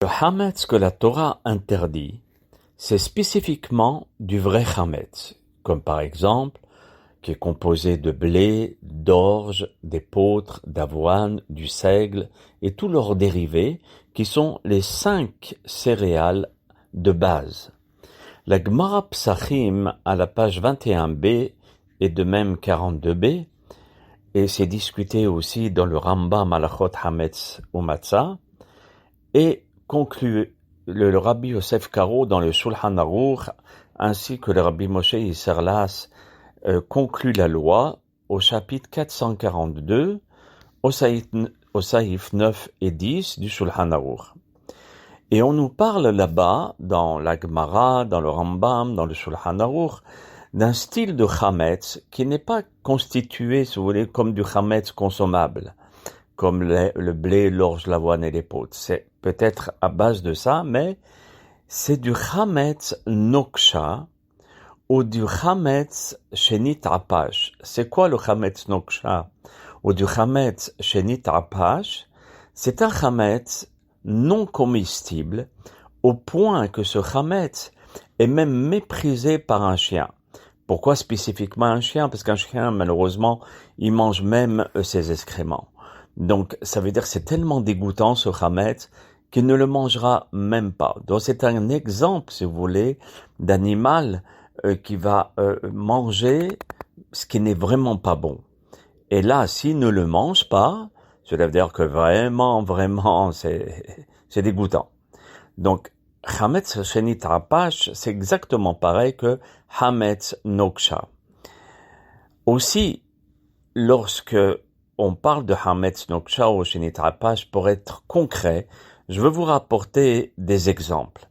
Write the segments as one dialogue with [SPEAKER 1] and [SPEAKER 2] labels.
[SPEAKER 1] Le Hametz que la Torah interdit, c'est spécifiquement du vrai Hametz, comme par exemple, qui est composé de blé, d'orge, d'épeautre, d'avoine, du seigle et tous leurs dérivés, qui sont les 5 céréales de base. La Gemara Psachim, à la page 21b et de même 42b, et c'est discuté aussi dans le Rambam Malachot Hametz ou Matzah, et conclut le Rabbi Yosef Karo dans le Shulchan Aruch, ainsi que le Rabbi Moshe Isserlas conclut la loi au chapitre 442, au saïf 9 et 10 du Shulchan Aruch. Et on nous parle là-bas, dans la Gemara, dans le Rambam, dans le Shulchan Aruch, d'un style de Hametz qui n'est pas constitué, si vous voulez, comme du Hametz consommable, comme le blé, l'orge, l'avoine et l'épeautre. C'est peut-être à base de ça, mais c'est du Hametz Noksha ou du Hametz Shenit Apash. C'est quoi le Hametz Noksha ou du Hametz Shenit Apash? C'est un Hametz non comestible au point que ce Hametz est même méprisé par un chien. Pourquoi spécifiquement un chien? Parce qu'un chien, malheureusement, il mange même ses excréments. Donc, ça veut dire que c'est tellement dégoûtant ce Hametz qu'il ne le mangera même pas. Donc, c'est un exemple, si vous voulez, d'animal qui va manger ce qui n'est vraiment pas bon. Et là, s'il ne le mange pas, cela veut dire que vraiment, c'est dégoûtant. Donc, Hametz Shenit Apash, c'est exactement pareil que Hametz Noksha. Aussi, lorsque on parle de Hametz Noksha ou Shenit Apash, pour être concret, je veux vous rapporter des exemples.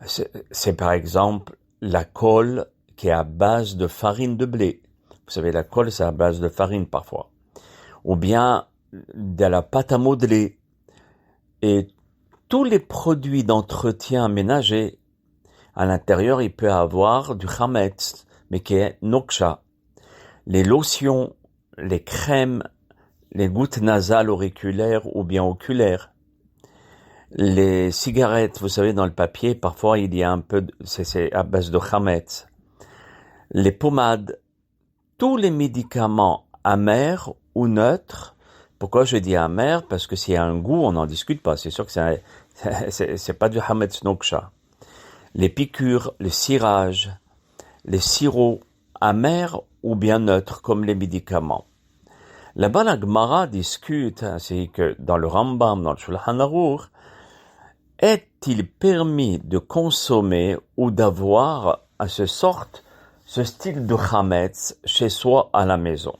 [SPEAKER 1] C'est par exemple la colle qui est à base de farine de blé. Vous savez, la colle, c'est à base de farine parfois. Ou bien de la pâte à modeler. Et tous les produits d'entretien ménager, à l'intérieur, il peut avoir du Hametz, mais qui est Noksha. Les lotions, les crèmes, les gouttes nasales auriculaires ou bien oculaires. Les cigarettes, vous savez, dans le papier, parfois il y a un peu, c'est à base de Hametz. Les pommades, tous les médicaments amers ou neutres. Pourquoi je dis amer? Parce que s'il y a un goût, on n'en discute pas. C'est sûr que c'est pas du Hametz Noksha. Les piqûres, les cirages, les sirops amers ou bien neutres, comme les médicaments. Là-bas, la Gemara discute, ainsi que dans le Rambam, dans le Shulchan Aruch, est-il permis de consommer ou d'avoir à ce style de Hametz chez soi à la maison?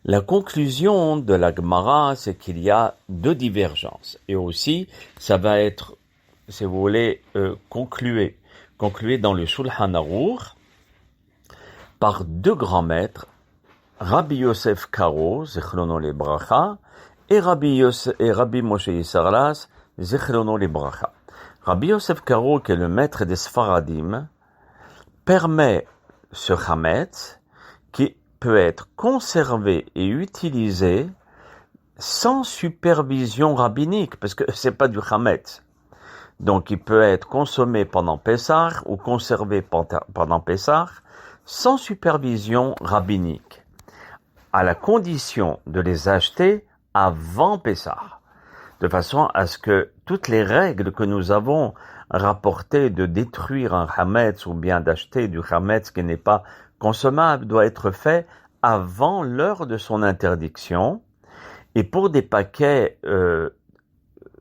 [SPEAKER 1] La conclusion de la Gemara, c'est qu'il y a 2 divergences. Et aussi, ça va être, si vous voulez, conclué dans le Shulchan Aruch par 2 grands maîtres, Rabbi Yosef Karo, Zichrono Libracha, et Rabbi Moshe Isserlas, Zichrono Libracha. Rabbi Yosef Karo, qui est le maître des Sfaradim, permet ce Hametz qui peut être conservé et utilisé sans supervision rabbinique, parce que c'est pas du Hametz. Donc il peut être consommé pendant Pessah ou conservé pendant Pessah sans supervision rabbinique, à la condition de les acheter avant Pessah, de façon à ce que toutes les règles que nous avons rapportées de détruire un Hametz ou bien d'acheter du Hametz qui n'est pas consommable doit être fait avant l'heure de son interdiction. Et pour des paquets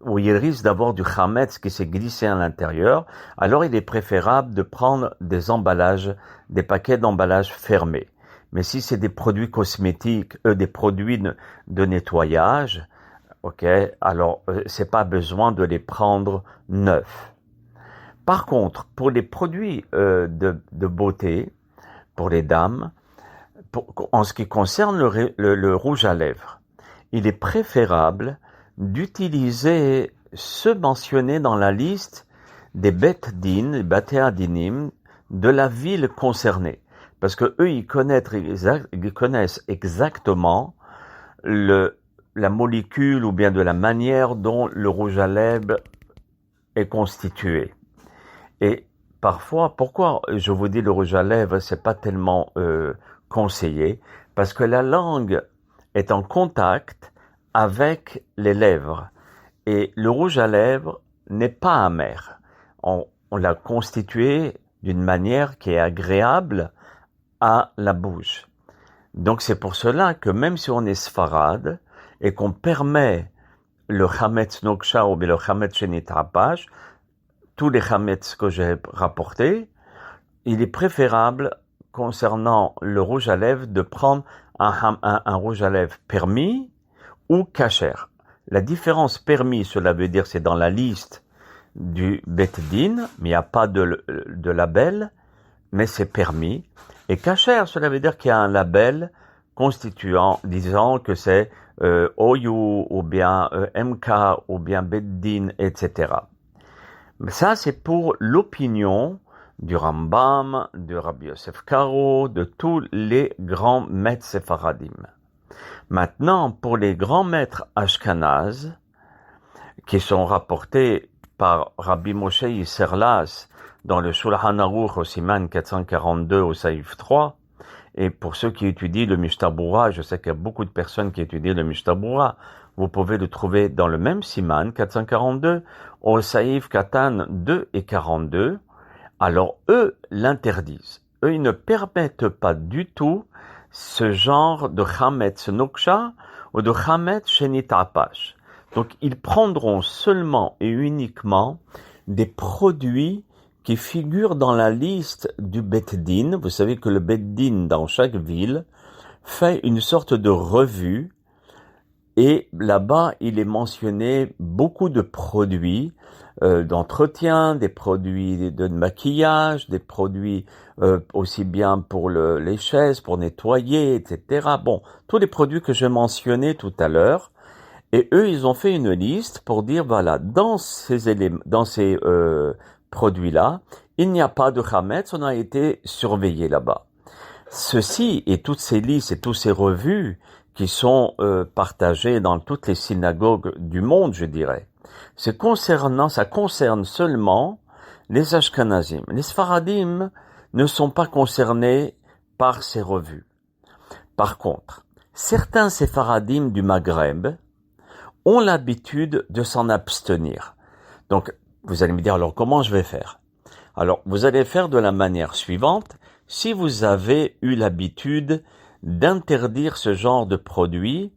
[SPEAKER 1] où il risque d'avoir du Hametz qui s'est glissé à l'intérieur, alors il est préférable de prendre des paquets d'emballage fermés. Mais si c'est des produits cosmétiques, des produits de nettoyage, ok, alors c'est pas besoin de les prendre neufs. Par contre, pour les produits de beauté, pour les dames, en ce qui concerne le rouge à lèvres, il est préférable d'utiliser ceux mentionnés dans la liste des Bet Din, les Batei Adinim, de la ville concernée. Parce que eux, ils connaissent exactement la molécule ou bien de la manière dont le rouge à lèvres est constitué. Et parfois, pourquoi je vous dis le rouge à lèvres, c'est pas tellement conseillé, parce que la langue est en contact avec les lèvres. Et le rouge à lèvres n'est pas amer. On l'a constitué d'une manière qui est agréable à la bouche. Donc c'est pour cela que même si on est sfarade et qu'on permet le chametz noksha ou le chametz shenit rapash, tous les chametz que j'ai rapportés, il est préférable concernant le rouge à lèvres de prendre un rouge à lèvres permis ou kasher. La différence permis, cela veut dire c'est dans la liste du Bet Din, mais il n'y a pas de label, mais c'est permis. Et kasher, cela veut dire qu'il y a un label constituant, disant que c'est OU ou bien MK ou bien Bet Din, etc. Mais ça, c'est pour l'opinion du Rambam, de Rabbi Yosef Karo, de tous les grands maîtres séfaradim. Maintenant, pour les grands maîtres ashkanazes, qui sont rapportés par Rabbi Moshe Yisserlas dans le Shulchan Aruch au Siman 442 au Saïf 3, et pour ceux qui étudient le Mishtabura, je sais qu'il y a beaucoup de personnes qui étudient le Mishtabura, vous pouvez le trouver dans le même Siman 442 au Saïf Katan 2 et 42. Alors eux l'interdisent. Eux, ils ne permettent pas du tout ce genre de chametz noksha ou de chametz shenit apash. Donc ils prendront seulement et uniquement des produits qui figurent dans la liste du Bet Din. Vous savez que le Bet Din dans chaque ville fait une sorte de revue et là-bas il est mentionné beaucoup de produits d'entretien, des produits de maquillage, des produits aussi bien pour les chaises, pour nettoyer, etc. Bon, tous les produits que j'ai mentionnés tout à l'heure. Et eux, ils ont fait une liste pour dire, voilà, dans ces éléments, dans ces produits-là, il n'y a pas de chametz, on a été surveillé là-bas. Ceci et toutes ces listes et toutes ces revues qui sont partagées dans toutes les synagogues du monde, je dirais, ça concerne seulement les Ashkenazim. Les Sfaradim ne sont pas concernés par ces revues. Par contre, certains Séfaradim du Maghreb ont l'habitude de s'en abstenir. Donc, vous allez me dire, alors comment je vais faire? Alors, vous allez faire de la manière suivante. Si vous avez eu l'habitude d'interdire ce genre de produit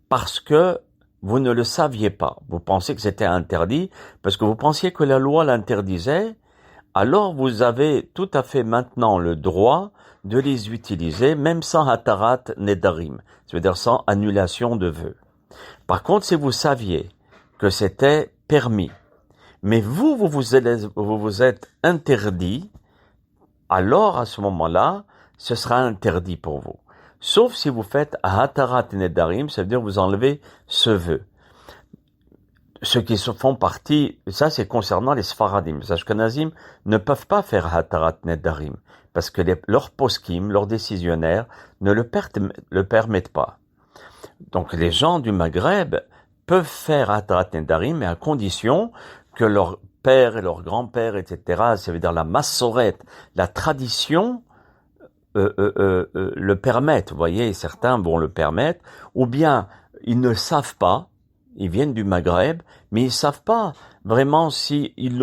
[SPEAKER 1] parce que vous ne le saviez pas, vous pensez que c'était interdit parce que vous pensiez que la loi l'interdisait, alors vous avez tout à fait maintenant le droit de les utiliser, même sans hatarat nedarim, c'est-à-dire sans annulation de vœux. Par contre, si vous saviez que c'était permis, mais vous vous êtes interdit, alors à ce moment-là, ce sera interdit pour vous. Sauf si vous faites hatarat nedarim, ça veut dire vous enlevez ce vœu. Ceux qui font partie, ça c'est concernant les Sfaradim. Les Ashkenazim ne peuvent pas faire hatarat nedarim, parce que leurs poskim, leurs décisionnaires, ne le permettent pas. Donc les gens du Maghreb peuvent faire hatarat nedarim, mais à condition que leur père et leur grand-père, etc., ça veut dire la massoret, la tradition, le permettent. Vous voyez, certains vont le permettre, ou bien ils ne savent pas, ils viennent du Maghreb, mais ils savent pas vraiment si ils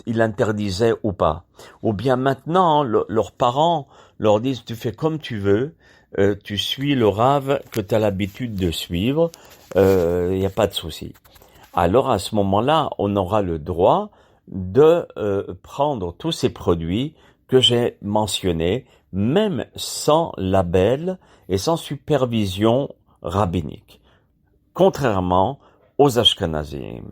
[SPEAKER 1] l'interdisaient ou pas. Ou bien maintenant, leurs parents leur disent, tu fais comme tu veux, tu suis le rave que tu as l'habitude de suivre, il n'y a pas de souci. Alors à ce moment-là, on aura le droit de prendre tous ces produits que j'ai mentionnés, même sans label et sans supervision rabbinique, contrairement aux Ashkenazim.